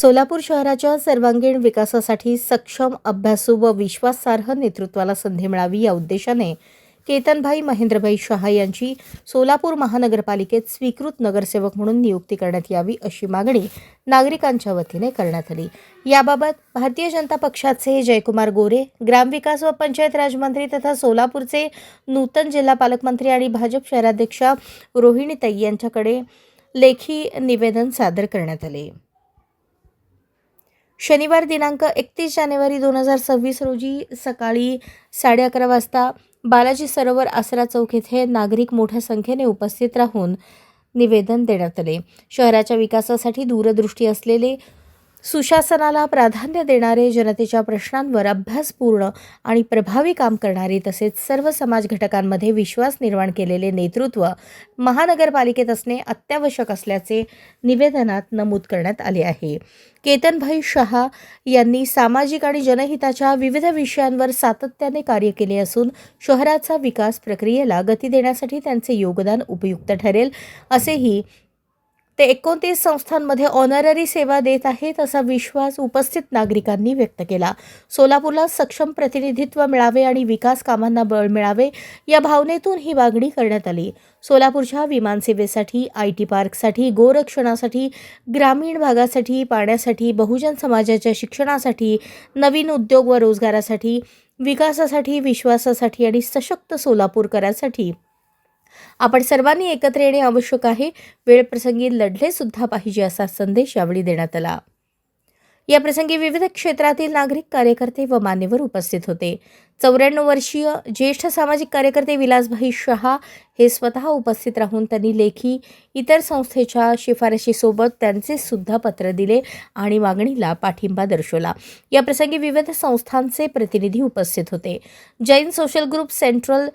सोलापूर शहराच्या सर्वांगीण विकासासाठी सक्षम, अभ्यासू व विश्वासार्ह नेतृत्वाला संधी मिळावी या उद्देशाने केतनभाई महेंद्रभाई शहा यांची सोलापूर महानगरपालिकेत स्वीकृत नगरसेवक म्हणून नियुक्ती करण्यात यावी अशी मागणी नागरिकांच्या वतीने करण्यात आली। याबाबत भारतीय जनता पक्षाचे जयकुमार गोरे, ग्रामविकास व पंचायत राज मंत्री तथा सोलापूरचे नूतन जिल्हा पालकमंत्री आणि भाजप शहराध्यक्षा रोहिणीताई यांच्याकडे लेखी निवेदन सादर करण्यात आले। शनिवार दिनांक 31 जानेवारी 2026 रोजी सकाळी 11:30 वाजता बालाजी सरोवर आसरा चौक येथे नागरिक मोठ्या संख्येने उपस्थित राहून निवेदन देण्यात आले। शहराच्या विकासासाठी दूरदृष्टी असलेले, सुशासनाला प्राधान्य देणारे, जनतेच्या प्रश्नांवर अभ्यासपूर्ण आणि प्रभावी काम करणारे तसेच सर्व समाज घटकांमध्ये विश्वास निर्माण केलेले नेतृत्व महानगरपालिकेत असणे अत्यावश्यक असल्याचे निवेदनात नमूद करण्यात आले आहे। केतनभाई शहा यांनी सामाजिक आणि जनहिताच्या विविध विषयांवर सातत्याने कार्य केले असून शहराचा विकास प्रक्रियेला गती देण्यासाठी त्यांचे योगदान उपयुक्त ठरेल असेही ते 29 संस्थांमध्ये ऑनररी सेवा देत आहेत असा विश्वास उपस्थित नागरिकांनी व्यक्त केला। सोलापूरला सक्षम प्रतिनिधित्व मिळावे आणि विकास कामांना बळ मिळावे या भावनेतून ही मागणी करण्यात आली। सोलापूरच्या विमानसेवेसाठी, IT पार्कसाठी, गोरक्षणासाठी, ग्रामीण भागासाठी, पाण्यासाठी, बहुजन समाजाच्या शिक्षणासाठी, नवीन उद्योग व रोजगारासाठी, विकासासाठी, विश्वासासाठी आणि सशक्त सोलापूरकरांसाठी आपण सर्वांनी एकत्र येणे आवश्यक आहे। वेळ प्रसंगी लढले सुद्धा पाहिजे असा संदेश यावेळी देण्यात आला। या प्रसंगी विविध क्षेत्रातील नागरिक, कार्यकर्ते व मान्यवर उपस्थित होते। 94 वर्षीय ज्येष्ठ सामाजिक कार्यकर्ते विलासभाई शहा हे स्वतः उपस्थित राहून त्यांनी लेखी इतर संस्थेच्या शिफारशीसोबत त्यांचे सुद्धा पत्र दिले आणि मागणीला पाठिंबा दर्शवला। या प्रसंगी विविध संस्थांचे प्रतिनिधी उपस्थित होते। जैन सोशल ग्रुप सेंट्रल,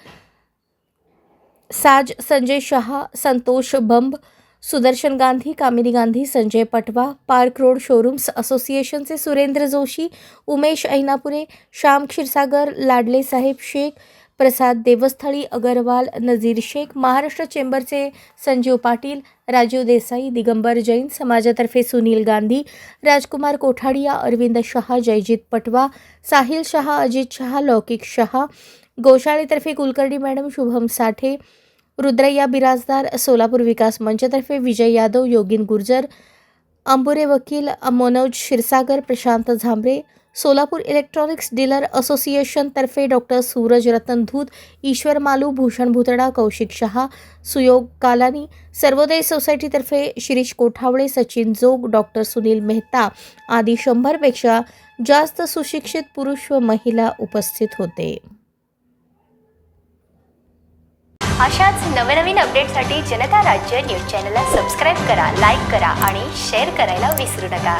साज संजय शहा, संतोष बंब, सुदर्शन गांधी, कामिनी गांधी, संजय पटवा, पार्क रोड शोरूम्स असोसिएशनचे सुरेंद्र जोशी, उमेश ऐनापुरे, श्याम क्षीरसागर, लाडले साहेब शेख, प्रसाद देवस्थळी, अगरवाल, नजीर शेख, महाराष्ट्र चेंबरचे संजीव पाटील, राजीव देसाई, दिगंबर जैन समाजातर्फे सुनील गांधी, राजकुमार कोठाडिया, अरविंद शहा, जयजीत पटवा, साहिल शहा, अजित शहा, लौकिक शहा, गोशाळेतर्फे कुलकर्णी मॅडम, शुभम साठे, रुद्रय्या बिराजदार, सोलापूर विकास मंचतर्फे विजय यादव, योगिन गुर्जर, अंबुरे वकील, Manoj Kshirsagar, Prashant Jhambare, Solapur electronics dealer association तर्फे डॉक्टर सूरज रतन धूत, ईश्वर मालू, भूषण भुतडा, कौशिक शहा, सुयोग कालानी, सर्वोदय सोसायटीतर्फे शिरीष कोठावळे, सचिन जोग, डॉक्टर सुनील मेहता आदी 100 पेक्षा जास्त सुशिक्षित पुरुष व महिला उपस्थित होते। अशाच नवनवीन अपडेटसाठी जनता राज्य न्यूज चॅनलला सबस्क्राईब करा, लाईक करा आणि शेअर करायला विसरू नका।